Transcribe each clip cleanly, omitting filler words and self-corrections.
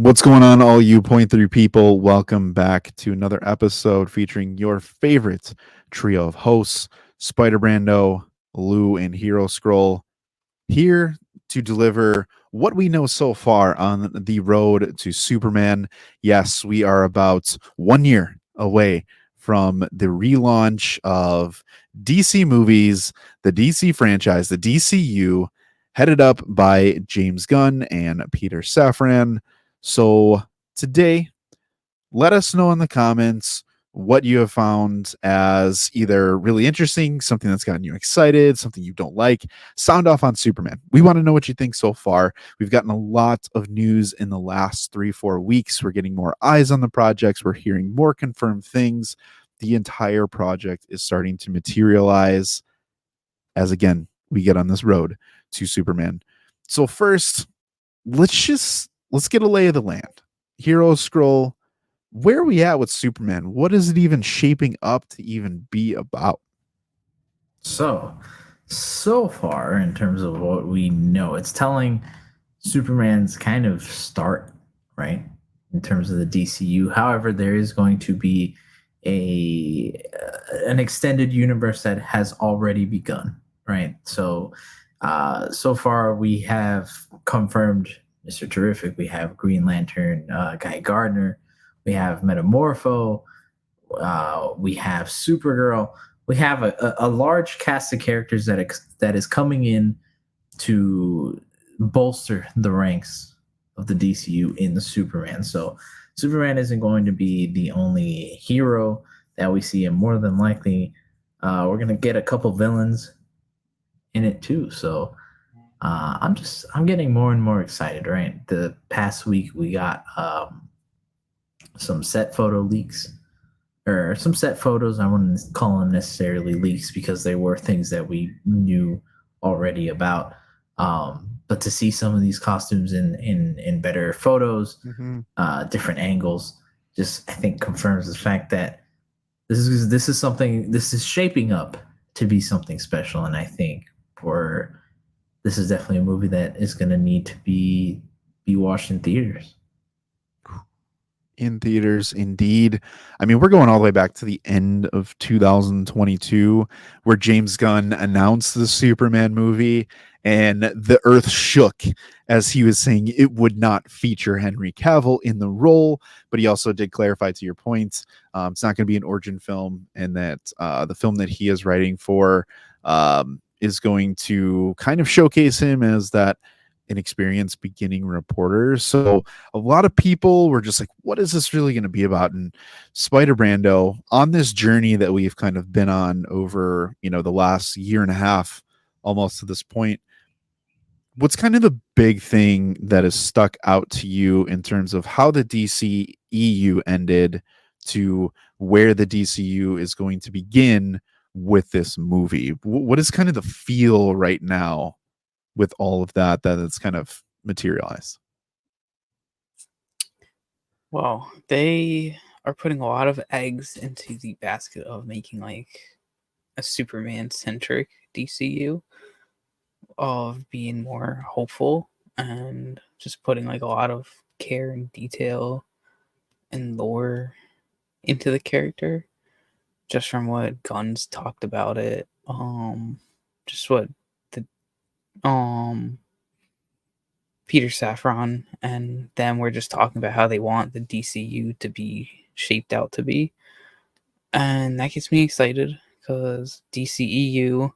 What's going on, all you point three people? Welcome back to another episode featuring your favorite trio of hosts, Spider Brando, Lou, and Hero Scroll, here to deliver what we know so far on the road to Superman. Yes, we are about 1 year away from the relaunch of DC movies, the DC franchise, the DCU, headed up by James Gunn and Peter Safran. So today, let us know in the comments what you have found as either really interesting, something that's gotten you excited, something you don't like. Sound off on Superman. We want to know what you think so far. We've gotten a lot of news in the last 3-4 weeks. We're getting more eyes on the projects. We're hearing more confirmed things. The entire project is starting to materialize as, again, we get on this road to Superman. So first, let's get a lay of the land. Hero Scroll, where are we at with Superman? What is it even shaping up to even be about? So far, in terms of what we know, it's telling Superman's kind of start, right? In terms of the DCU. However, there is going to be an extended universe that has already begun, right? So far we have confirmed Mr. Terrific. We have Green Lantern, Guy Gardner. We have Metamorpho. We have Supergirl. We have a large cast of characters that is coming in to bolster the ranks of the DCU in the Superman. So Superman isn't going to be the only hero that we see, and more than likely, we're gonna get a couple villains in it too. So I'm getting more and more excited. Right, the past week we got some set photo leaks or some set photos. I wouldn't call them necessarily leaks because they were things that we knew already about. But to see some of these costumes in better photos, different angles, just I think confirms the fact that this is shaping up to be something special. And I think for this is definitely a movie that is going to need to be watched in theaters. In theaters, indeed. I mean, we're going all the way back to the end of 2022, where James Gunn announced the Superman movie, and the earth shook as he was saying it would not feature Henry Cavill in the role. But he also did clarify, to your point, it's not going to be an origin film, and that the film that he is writing for is going to kind of showcase him as that inexperienced beginning reporter. So a lot of people were just like, what is this really going to be about? And Spider Brando, on this journey that we've kind of been on over, the last year and a half, almost to this point, what's kind of the big thing that has stuck out to you in terms of how the DC EU ended to where the DCU is going to begin with this movie? What is kind of the feel right now with all of that it's kind of materialized? Well, they are putting a lot of eggs into the basket of making like a Superman centric DCU, of being more hopeful and just putting like a lot of care and detail and lore into the character. Just from what Gunn's talked about it, just what the Peter Safran and them were just talking about how they want the DCU to be shaped out to be. And that gets me excited because DCEU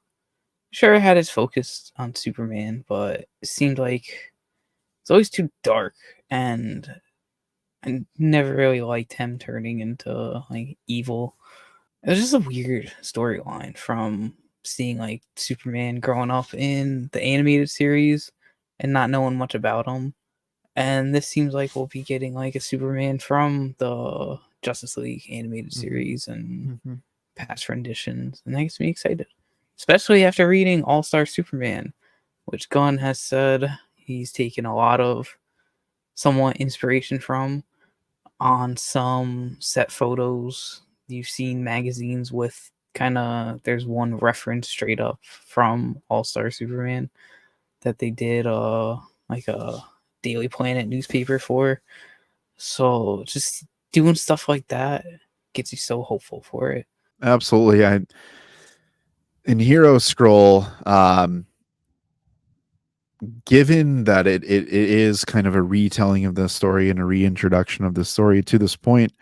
sure had its focus on Superman, but it seemed like it's always too dark, and I never really liked him turning into like evil. It was just a weird storyline from seeing like Superman growing up in the animated series and not knowing much about him. And this seems like we'll be getting like a Superman from the Justice League animated series and past renditions, and that gets me excited, especially after reading All Star Superman, which Gunn has said he's taken a lot of somewhat inspiration from on some set photos. You've seen magazines with kind of, there's one reference straight up from All Star Superman that they did like a Daily Planet newspaper for. So just doing stuff like that gets you so hopeful for it. Absolutely. In Hero Scroll, given that it is kind of a retelling of the story and a reintroduction of the story to this point,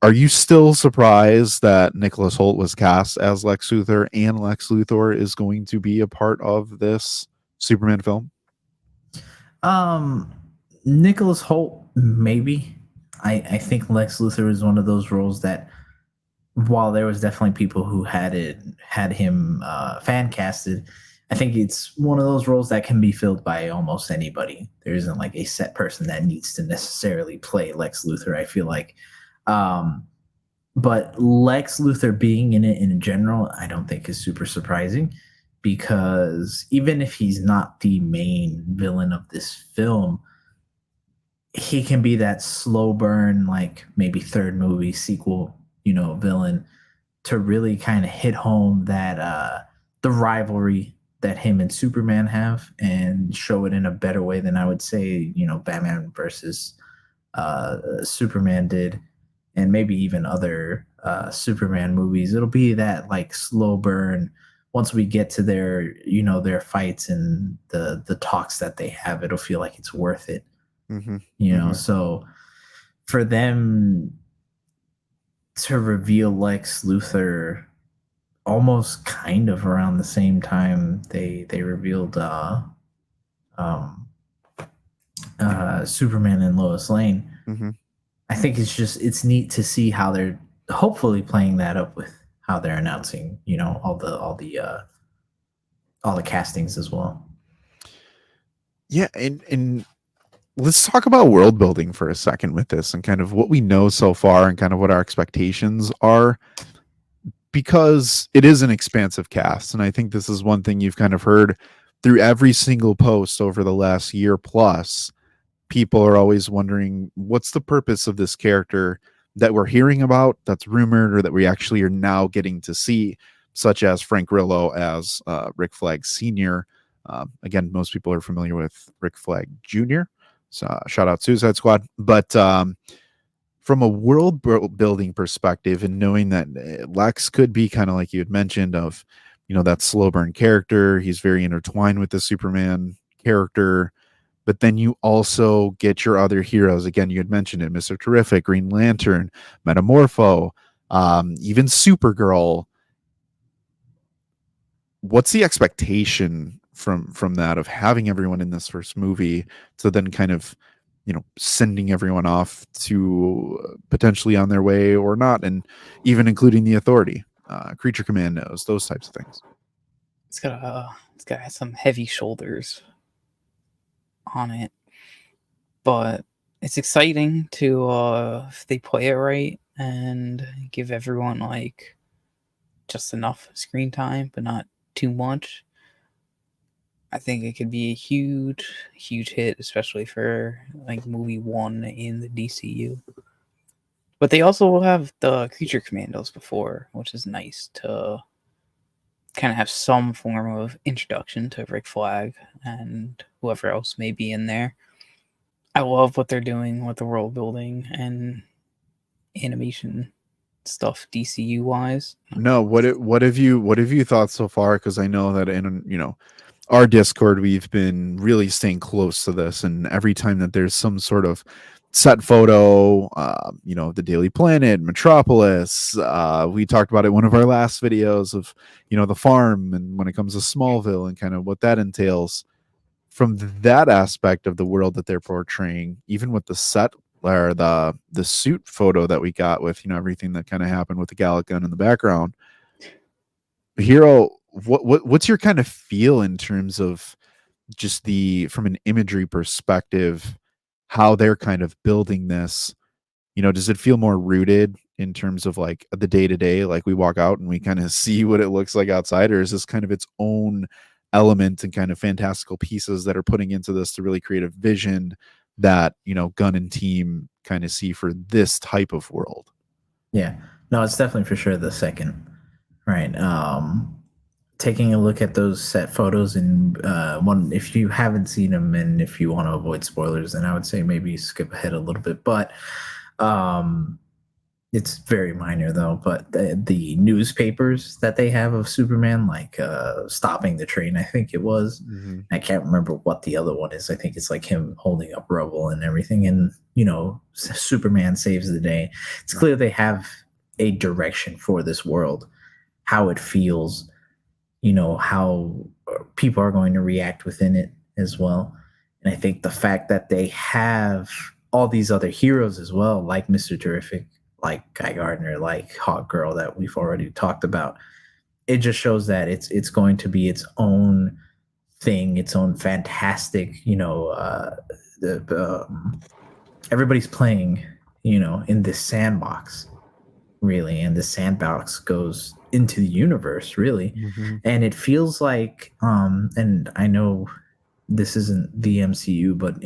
are you still surprised that Nicholas Hoult was cast as Lex Luthor and Lex Luthor is going to be a part of this Superman film? Nicholas Hoult, maybe. I think Lex Luthor is one of those roles that, while there was definitely people who had him fan casted, I think it's one of those roles that can be filled by almost anybody. There isn't like a set person that needs to necessarily play Lex Luthor, I feel like. But Lex Luthor being in it in general, I don't think is super surprising, because even if he's not the main villain of this film, he can be that slow burn, like maybe third movie sequel, villain, to really kind of hit home that the rivalry that him and Superman have, and show it in a better way than I would say, Batman versus Superman did, and maybe even other Superman movies. It'll be that like slow burn. Once we get to their fights and the talks that they have, it'll feel like it's worth it. Mm-hmm. So for them to reveal Lex Luthor almost kind of around the same time they revealed Superman and Lois Lane, Mm-hmm. I think it's neat to see how they're hopefully playing that up with how they're announcing, all the castings as well. Yeah, and let's talk about world building for a second with this, and kind of what we know so far and kind of what our expectations are, because it is an expansive cast. And I think this is one thing you've kind of heard through every single post over the last year plus. People are always wondering, what's the purpose of this character that we're hearing about, that's rumored, or that we actually are now getting to see, such as Frank Grillo as Rick Flag Sr. Again, most people are familiar with Rick Flag Jr. So shout out Suicide Squad. But from a world building perspective, and knowing that Lex could be kind of like you had mentioned, of that slow burn character, he's very intertwined with the Superman character. But then you also get your other heroes. Again, you had mentioned it: Mr. Terrific, Green Lantern, Metamorpho, even Supergirl. What's the expectation from that, of having everyone in this first movie, to then kind of sending everyone off to potentially on their way or not, and even including the Authority, Creature Commandos, those types of things? It's got some heavy shoulders on it, but it's exciting to if they play it right and give everyone like just enough screen time but not too much. I think it could be a huge hit, especially for like movie 1 in the DCU. But they also will have the Creature Commandos before, which is nice to kind of have some form of introduction to Rick Flag and whoever else may be in there. I love what they're doing with the world building and animation stuff, DCU wise. No, what have you thought so far? Because I know that in our Discord, we've been really staying close to this, and every time that there's some sort of set photo, the Daily Planet, Metropolis, we talked about it in one of our last videos of the farm, and when it comes to Smallville and kind of what that entails. From that aspect of the world that they're portraying, even with the set or the suit photo that we got with everything that kind of happened with the Gallic gun in the background, Hero, what's your kind of feel in terms of just from an imagery perspective, how they're kind of building this? Does it feel more rooted in terms of like the day to day, like we walk out and we kind of see what it looks like outside, or is this kind of its own element and kind of fantastical pieces that are putting into this to really create a vision that Gunn and team kind of see for this type of world? Yeah, no, it's definitely for sure the second, right? taking a look at those set photos and one, if you haven't seen them and if you want to avoid spoilers, then I would say maybe skip ahead a little bit. But it's very minor though. But the newspapers that they have of Superman, like stopping the train, I think it was. I can't remember what the other one is. I think it's like him holding up rubble and everything, and Superman saves the day. It's clear they have a direction for this world, how it feels, how people are going to react within it as well. And I think the fact that they have all these other heroes as well, like Mr. Terrific, like Guy Gardner, like Hawk Girl that we've already talked about, it just shows that it's going to be its own thing, its own fantastic, everybody's playing, in this sandbox, really, and the sandbox goes into the universe, really. And it feels like, and I know this isn't the MCU, but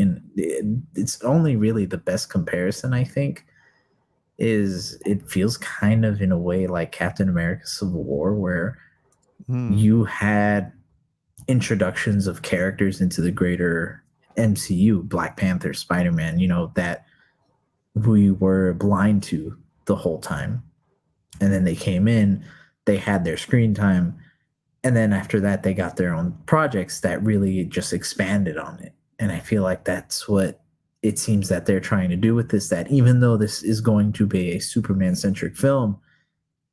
it's only really the best comparison, I think, is it feels kind of in a way like Captain America Civil War, where you had introductions of characters into the greater MCU, Black Panther, Spider-Man, that we were blind to the whole time. And then they came in, they had their screen time, and then after that they got their own projects that really just expanded on it. And I feel like that's what it seems that they're trying to do with this, that even though this is going to be a Superman-centric film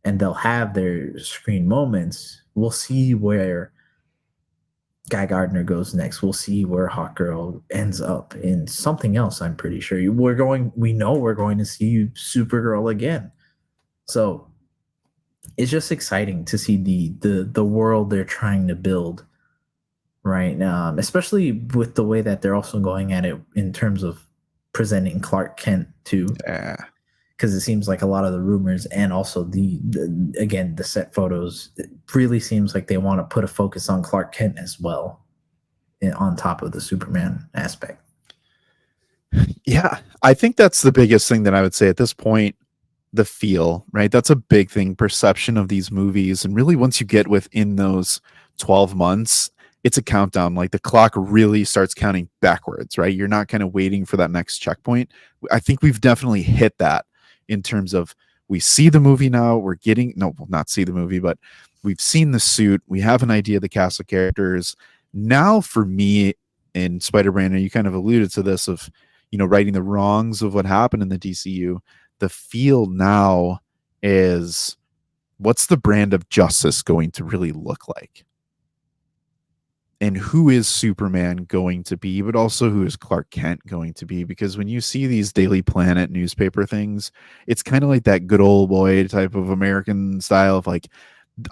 and they'll have their screen moments, we'll see where Guy Gardner goes next. We'll see where Hawkgirl ends up in something else. I'm pretty sure we know we're going to see Supergirl again. So it's just exciting to see the world they're trying to build right now, especially with the way that they're also going at it in terms of presenting Clark Kent too. Yeah. Because it seems like a lot of the rumors and also the set photos, it really seems like they want to put a focus on Clark Kent as well, on top of the Superman aspect. Yeah, I think that's the biggest thing that I would say at this point. The feel, right? That's a big thing. Perception of these movies, and really once you get within those 12 months, it's a countdown. Like the clock really starts counting backwards, right? You're not kind of waiting for that next checkpoint. I think we've definitely hit that. In terms of, we see the movie now, we'll not see the movie, but we've seen the suit, we have an idea of the cast of characters. Now for me, in Spider-Man, you kind of alluded to this, of righting the wrongs of what happened in the DCU. The feel now is, what's the brand of justice going to really look like? And who is Superman going to be, but also who is Clark Kent going to be? Because when you see these Daily Planet newspaper things, it's kind of like that good old boy type of American style of like,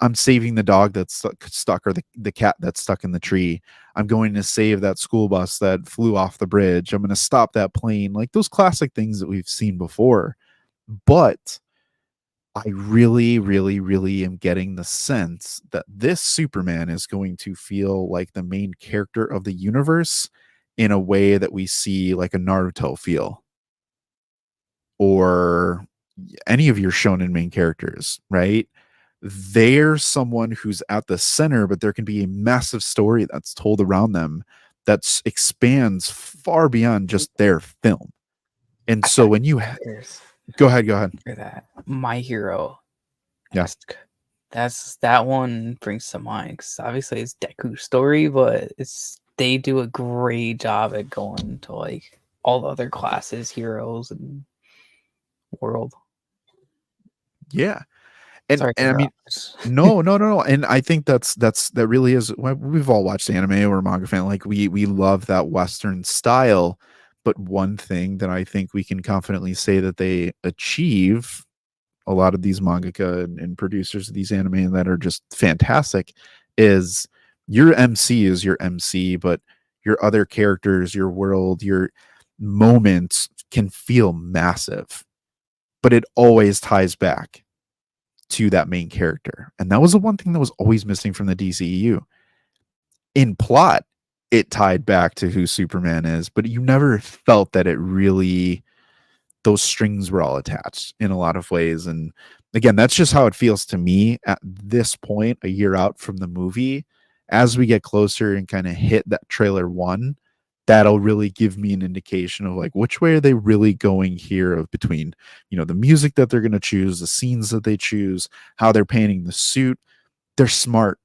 I'm saving the dog that's stuck, or the cat that's stuck in the tree. I'm going to save that school bus that flew off the bridge. I'm going to stop that plane. Like those classic things that we've seen before. But I really, really, really am getting the sense that this Superman is going to feel like the main character of the universe in a way that we see like a Naruto feel, or any of your shonen main characters, right? They're someone who's at the center, but there can be a massive story that's told around them that expands far beyond just their film. And so when you Go ahead. For that, My Hero. Yeah. That one brings to mind, because obviously it's Deku's story, but they do a great job at going to like all the other classes, heroes, and world. Yeah. And Sorry, I mean, no. And I think that really is, we've all watched anime or manga fan. Like we love that Western style. But one thing that I think we can confidently say that they achieve, a lot of these mangaka and producers of these anime that are just fantastic, is your MC is your MC, but your other characters, your world, your moments can feel massive, but it always ties back to that main character. And that was the one thing that was always missing from the DCEU. In plot, it tied back to who Superman is, but you never felt that it really those strings were all attached in a lot of ways. And again, that's just how it feels to me at this point, a year out from the movie. As we get closer and kind of hit that trailer one, that'll really give me an indication of like which way are they really going here, of between, you know, the music that they're going to choose, the scenes that they choose, how they're painting the suit. They're smart.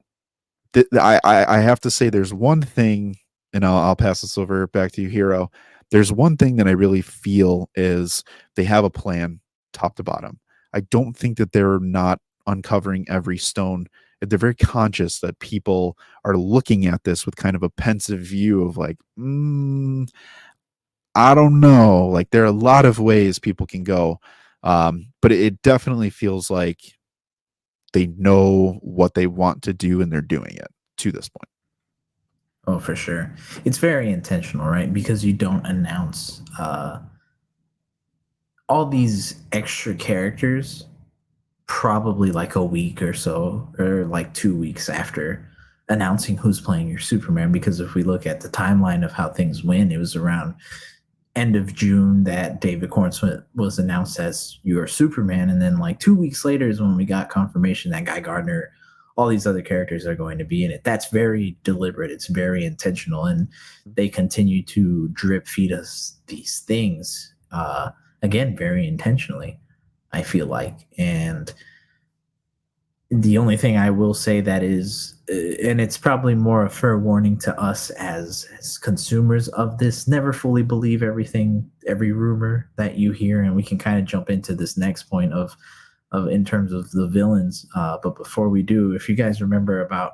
I have to say there's one thing, and I'll pass this over back to you, Hero. There's one thing that I really feel is they have a plan top to bottom. I don't think that they're not uncovering every stone. They're very conscious that people are looking at this with kind of a pensive view of like, I don't know. Like there are a lot of ways people can go. But it definitely feels like they know what they want to do and they're doing it to this point. Oh, for sure. It's very intentional, right? Because you don't announce all these extra characters probably like a week or so, or like 2 weeks after announcing who's playing your Superman. Because if we look at the timeline of how things went, it was around end of June that David Cornsmith was announced as your Superman, and then like 2 weeks later is when we got confirmation that Guy Gardner, all these other characters are going to be in it. That's very deliberate. It's very intentional, and they continue to drip feed us these things. Again, very intentionally, I feel like. And the only thing I will say that is, and it's probably more a fair warning to us as consumers of this, never fully believe everything, every rumor that you hear. And we can kind of jump into this next point of in terms of the villains. But before we do, if you guys remember about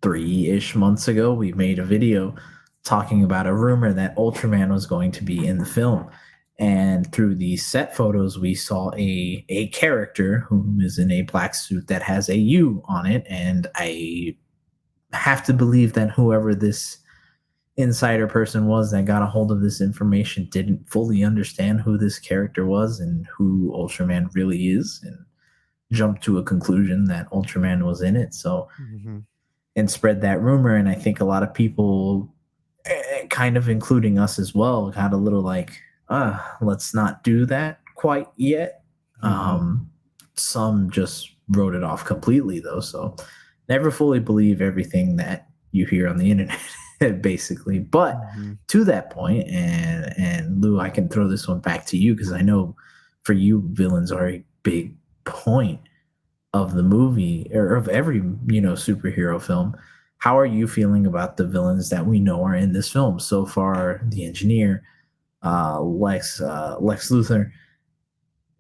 3-ish months ago, we made a video talking about a rumor that Ultraman was going to be in the film. And through the set photos, we saw a character who is in a black suit that has a U on it. And I have to believe that whoever this insider person was that got a hold of this information didn't fully understand who this character was and who Ultraman really is, and jumped to a conclusion that Ultraman was in it. So, and spread that rumor. And I think a lot of people, kind of including us as well, got a little like, let's not do that quite yet. Some just wrote it off completely, though. So never fully believe everything that you hear on the internet, basically. But to that point, and Lou, I can throw this one back to you, because I know for you, villains are a big point of the movie, or of every, superhero film. How are you feeling about the villains that we know are in this film so far? The Engineer, Lex Luthor,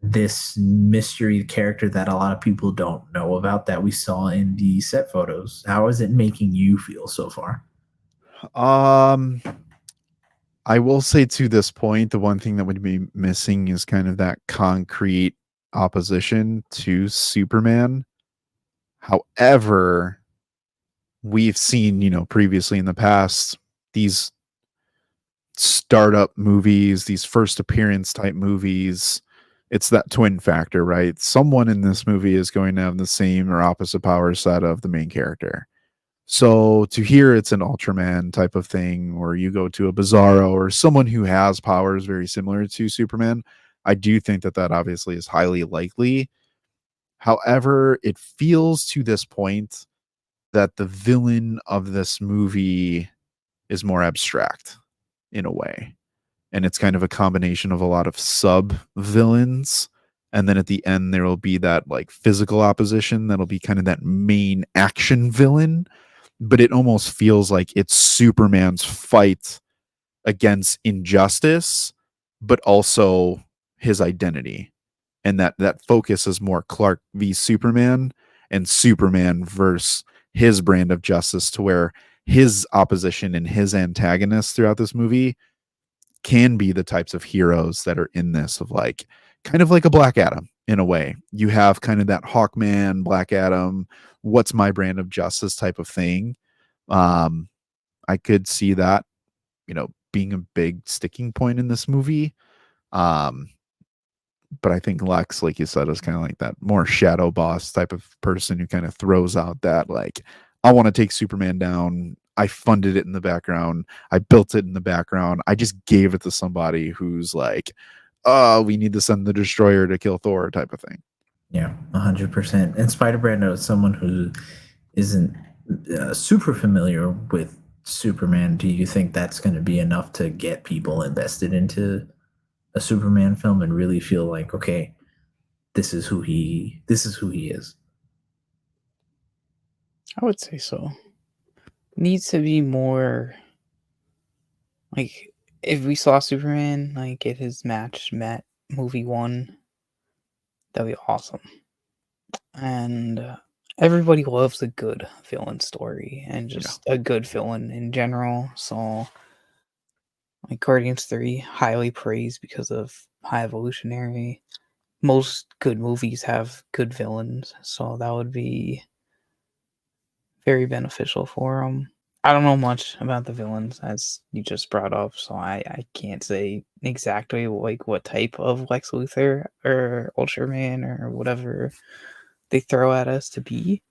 this mystery character that a lot of people don't know about that we saw in the set photos. How is it making you feel so far? I will say to this point, the one thing that would be missing is kind of that concrete opposition to Superman. However, we've seen, previously in the past, these startup movies, these first appearance type movies, it's that twin factor, right? Someone in this movie is going to have the same or opposite power set of the main character. So to hear it's an Ultraman type of thing, or you go to a Bizarro or someone who has powers very similar to Superman, I do think that obviously is highly likely. However, it feels to this point that the villain of this movie is more abstract in a way. And it's kind of a combination of a lot of sub villains. And then at the end, there will be that like physical opposition that'll be kind of that main action villain. But it almost feels like it's Superman's fight against injustice, but also his identity. And that focus is more Clark v Superman, and Superman versus his brand of justice, to where his opposition and his antagonists throughout this movie can be the types of heroes that are in this, of like kind of like a Black Adam in a way. You have kind of that Hawkman, Black Adam, what's my brand of justice type of thing. I could see that, being a big sticking point in this movie. But I think Lex, like you said, is kind of like that more shadow boss type of person who kind of throws out that like, I want to take Superman down. I funded it in the background. I built it in the background. I just gave it to somebody who's like, oh, we need to send the destroyer to kill Thor type of thing. Yeah, 100%. And Spider-Brando is someone who isn't super familiar with Superman. Do you think that's going to be enough to get people invested into a Superman film and really feel like, okay, this is who he is? I would say so. Needs to be more like if we saw Superman like get his match met movie 1, that'd be awesome. And everybody loves a good villain story and just a good villain in general. So like Guardians 3, highly praised because of High Evolutionary. Most good movies have good villains, so that would be very beneficial for them. I don't know much about the villains as you just brought up, so I can't say exactly like what type of Lex Luthor or Ultraman or whatever they throw at us to be.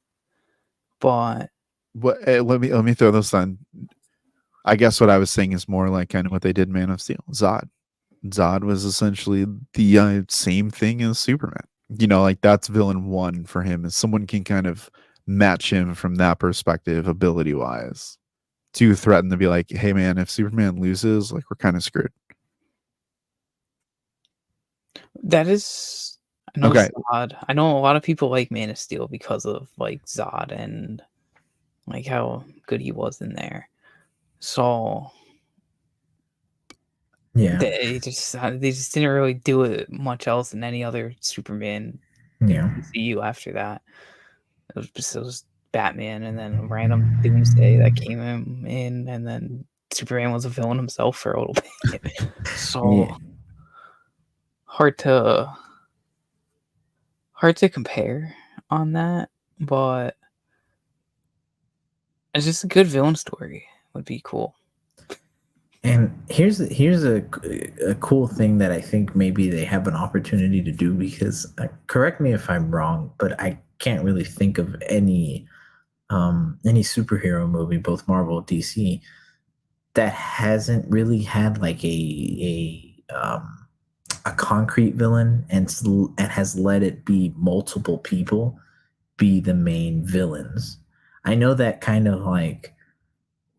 But Let me throw this on. I guess what I was saying is more like kind of what they did in Man of Steel. Zod. Zod was essentially the same thing as Superman. You know, like that's villain 1 for him, is someone can kind of match him from that perspective, ability wise, to threaten to be like, hey man, if Superman loses, like we're kind of screwed. that is, I know Okay. Zod. I know a lot of people like Man of Steel because of like Zod and like how good he was in there. So Yeah. they just didn't really do it much else than any other Superman Yeah. DCU after that. It was Batman and then random Doomsday that came in and then Superman was a villain himself for a little bit. So Yeah. hard to compare on that, but it's just a good villain story would be cool. And here's a cool thing that I think maybe they have an opportunity to do, because correct me if I'm wrong, but I can't really think of any superhero movie, both Marvel or DC, that hasn't really had like a concrete villain and has let it be multiple people be the main villains. I know that kind of like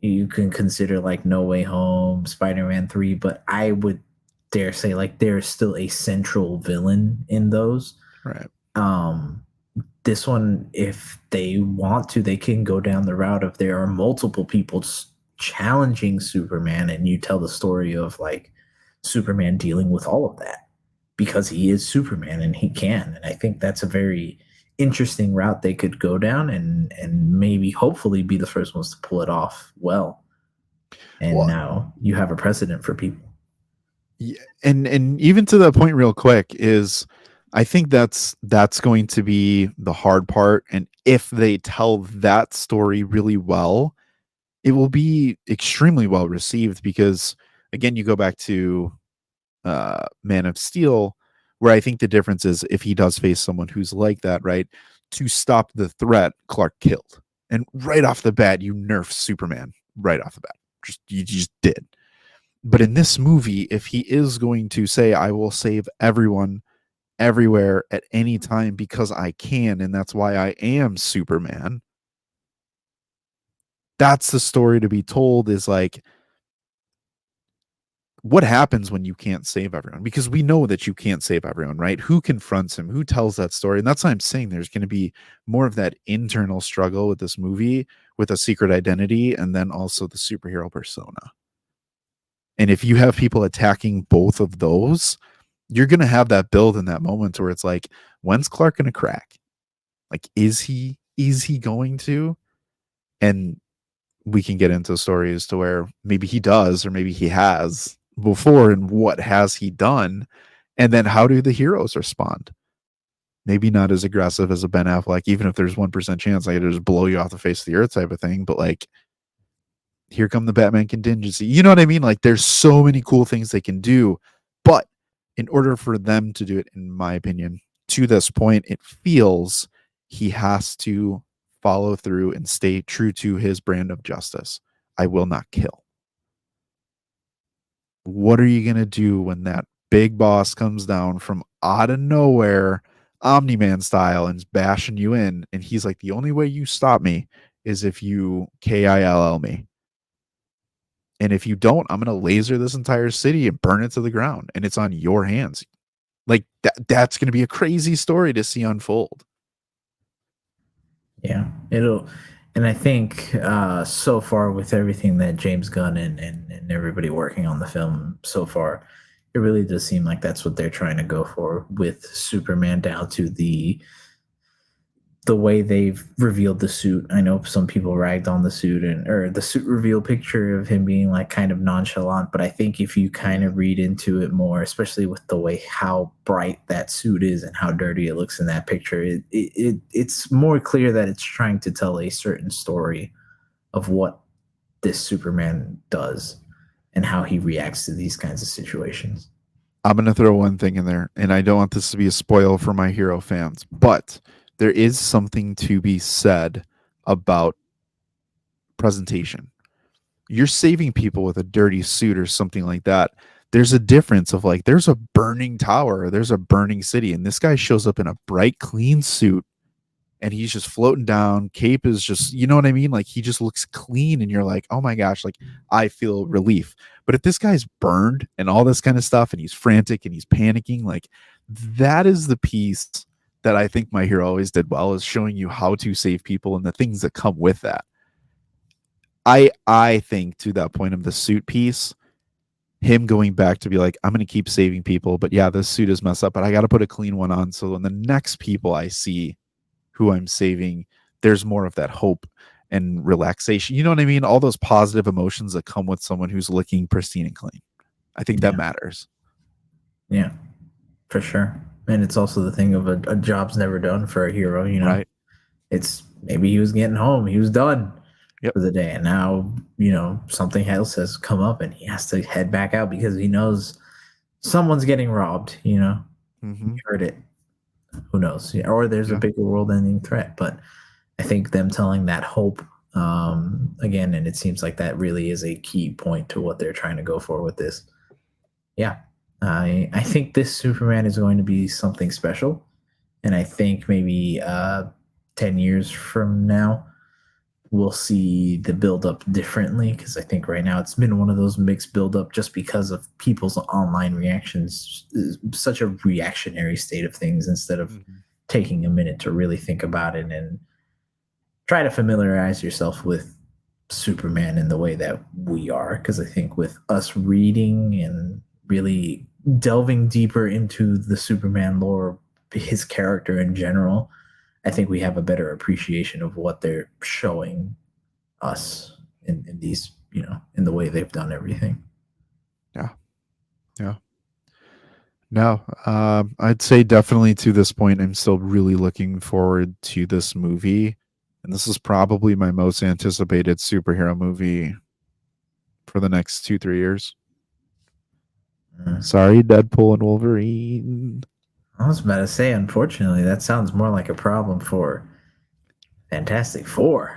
you can consider like No Way Home, Spider-Man 3, but I would dare say like there's still a central villain in those. Right. This one, if they want to, they can go down the route of there are multiple people challenging Superman, and you tell the story of like Superman dealing with all of that because he is Superman and he can. And I think that's a very interesting route they could go down, and maybe hopefully be the first ones to pull it off well. And now you have a precedent for people. Yeah, and even to that point real quick is I think that's going to be the hard part, and if they tell that story really well, it will be extremely well received, because again, you go back to Man of Steel, where I think the difference is if he does face someone who's like that, right? To stop the threat, Clark killed. And right off the bat, you nerf Superman right off the bat. You just did. But in this movie, if he is going to say, I will save everyone everywhere at any time because I can, and that's why I am Superman, that's the story to be told, is like, what happens when you can't save everyone? Because we know that you can't save everyone, right? Who confronts him? Who tells that story? And that's why I'm saying there's going to be more of that internal struggle with this movie, with a secret identity, and then also the superhero persona. And if you have people attacking both of those, you're going to have that build in that moment where it's like, when's Clark going to crack? Like, is he going to? And we can get into stories to where maybe he does, or maybe he has before, and what has he done? And then how do the heroes respond? Maybe not as aggressive as a Ben Affleck, even if there's 1% chance I could just blow you off the face of the earth type of thing, but like, here come the Batman contingency. You know what I mean? Like, there's so many cool things they can do, but in order for them to do it, in my opinion, to this point, it feels he has to follow through and stay true to his brand of justice. I will not kill. What are you going to do when that big boss comes down from out of nowhere, Omni-Man style, and is bashing you in? And he's like, the only way you stop me is if you KILL me. And if you don't, I'm going to laser this entire city and burn it to the ground. And it's on your hands. Like that's going to be a crazy story to see unfold. Yeah, and I think so far with everything that James Gunn and everybody working on the film so far, it really does seem like that's what they're trying to go for with Superman, down to the way they've revealed the suit. I know some people ragged on the suit or the suit reveal picture of him being like kind of nonchalant, but I think if you kind of read into it more, especially with the way how bright that suit is and how dirty it looks in that picture, it's more clear that it's trying to tell a certain story of what this Superman does and how he reacts to these kinds of situations. I'm going to throw one thing in there, and I don't want this to be a spoil for my hero fans, but there is something to be said about presentation. You're saving people with a dirty suit or something like that. There's a difference of like, there's a burning tower, there's a burning city, and this guy shows up in a bright, clean suit, and he's just floating down. Cape is just, you know what I mean? Like, he just looks clean, and you're like, oh my gosh, like, I feel relief. But if this guy's burned and all this kind of stuff, and he's frantic and he's panicking, like, that is the piece that I think my hero always did well, is showing you how to save people and the things that come with that. I think to that point of the suit piece, him going back to be like, I'm going to keep saving people, but yeah, this suit is messed up, but I got to put a clean one on. So when the next people I see who I'm saving, there's more of that hope and relaxation. You know what I mean? All those positive emotions that come with someone who's looking pristine and clean. I think that matters. Yeah, for sure. And it's also the thing of a job's never done for a hero, you know. Right. It's maybe he was getting home, he was done Yep. for the day, and now, you know, something else has come up and he has to head back out because he knows someone's getting robbed, you know. Mm-hmm. He heard it. Who knows? Yeah, or there's a bigger world-ending threat. But I think them telling that hope again, and it seems like that really is a key point to what they're trying to go for with this. Yeah. I think this Superman is going to be something special, and I think maybe 10 years from now we'll see the build-up differently, because I think right now it's been one of those mixed build-up just because of people's online reactions, such a reactionary state of things, instead of taking a minute to really think about it and try to familiarize yourself with Superman in the way that we are. Because I think with us reading and really delving deeper into the Superman lore, his character in general, I think we have a better appreciation of what they're showing us in these, you know, in the way they've done everything. Yeah. No, I'd say definitely to this point, I'm still really looking forward to this movie. And this is probably my most anticipated superhero movie for the next 2-3 years. Sorry, Deadpool and Wolverine. I was about to say, unfortunately, that sounds more like a problem for Fantastic Four.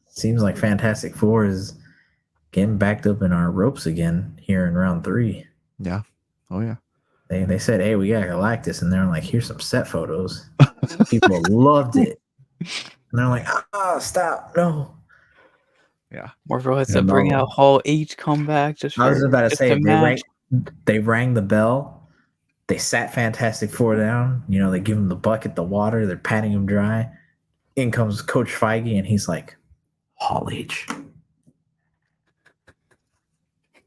Seems like Fantastic Four is getting backed up in our ropes again here in round 3. Yeah. Oh, yeah. They said, hey, we got Galactus, and they're like, here's some set photos. People loved it. And they're like, stop, no. Yeah. Marvel has to bring out Hall H comeback. I was about to say, they rang the bell. They sat Fantastic Four down. You know, they give him the bucket, the water. They're patting him dry. In comes Coach Feige, and he's like, Hall H.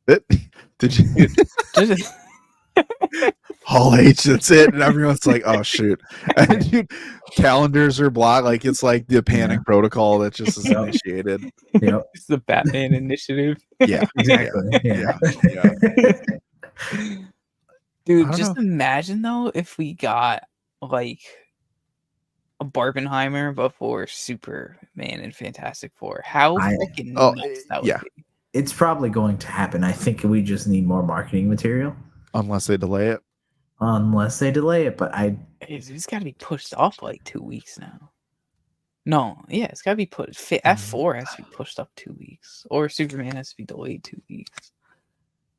Did you? Hall H, that's it. And everyone's like, oh, shoot. And dude, calendars are blocked. Like, it's like the panic protocol that just is initiated. Yep. It's the Batman initiative. Yeah, exactly. Yeah. Dude, just imagine though if we got like a Barbenheimer before Superman and Fantastic Four. How freaking nuts that would be. It's probably going to happen. I think we just need more marketing material. Unless they delay it. But it's got to be pushed off like 2 weeks now. No, yeah, it's gotta be put. F4 has to be pushed up 2 weeks, or Superman has to be delayed 2 weeks,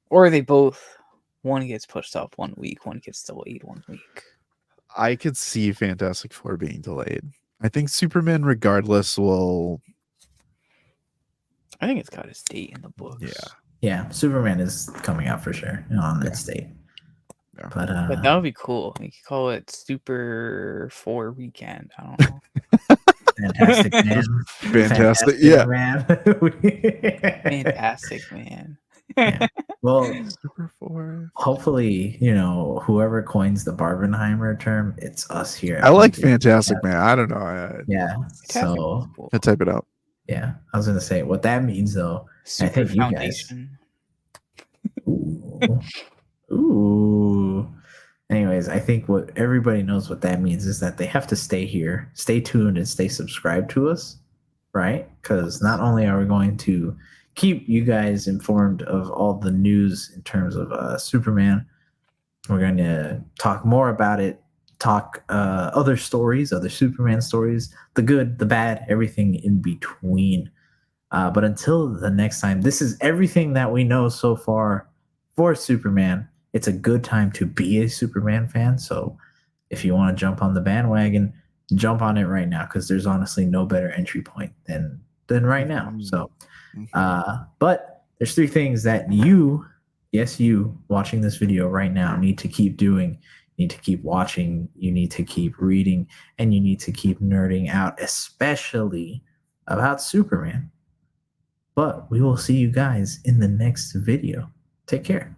or they both. One gets pushed up 1 week, one gets delayed 1 week. I could see Fantastic Four being delayed. I think Superman, regardless, will. I think it's got its date in the books. Yeah, Superman is coming out for sure on its date. Yeah. But that would be cool. You could call it Super 4 Weekend. I don't know. Fantastic Man. Fantastic. Yeah. Man. Fantastic Man. Yeah. Well, Super 4. hopefully, whoever coins the Barbenheimer term, it's us here. I like Fantastic Man. I don't know. Yeah. So Cool. I type it out. yeah, I was gonna say what that means though. Super think you guys- Foundation. Ooh. Anyways, I think what everybody knows what that means is that they have to stay here, stay tuned, and stay subscribed to us, right? Because not only are we going to keep you guys informed of all the news in terms of Superman, we're going to talk more about it, talk other stories, other Superman stories, the good, the bad, everything in between. But until the next time, this is everything that we know so far for Superman. It's a good time to be a Superman fan. So if you want to jump on the bandwagon, jump on it right now, because there's honestly no better entry point than right now. So, but there's 3 things that you watching this video right now need to keep doing. You need to keep watching, you need to keep reading, and you need to keep nerding out, especially about Superman. But we will see you guys in the next video. Take care.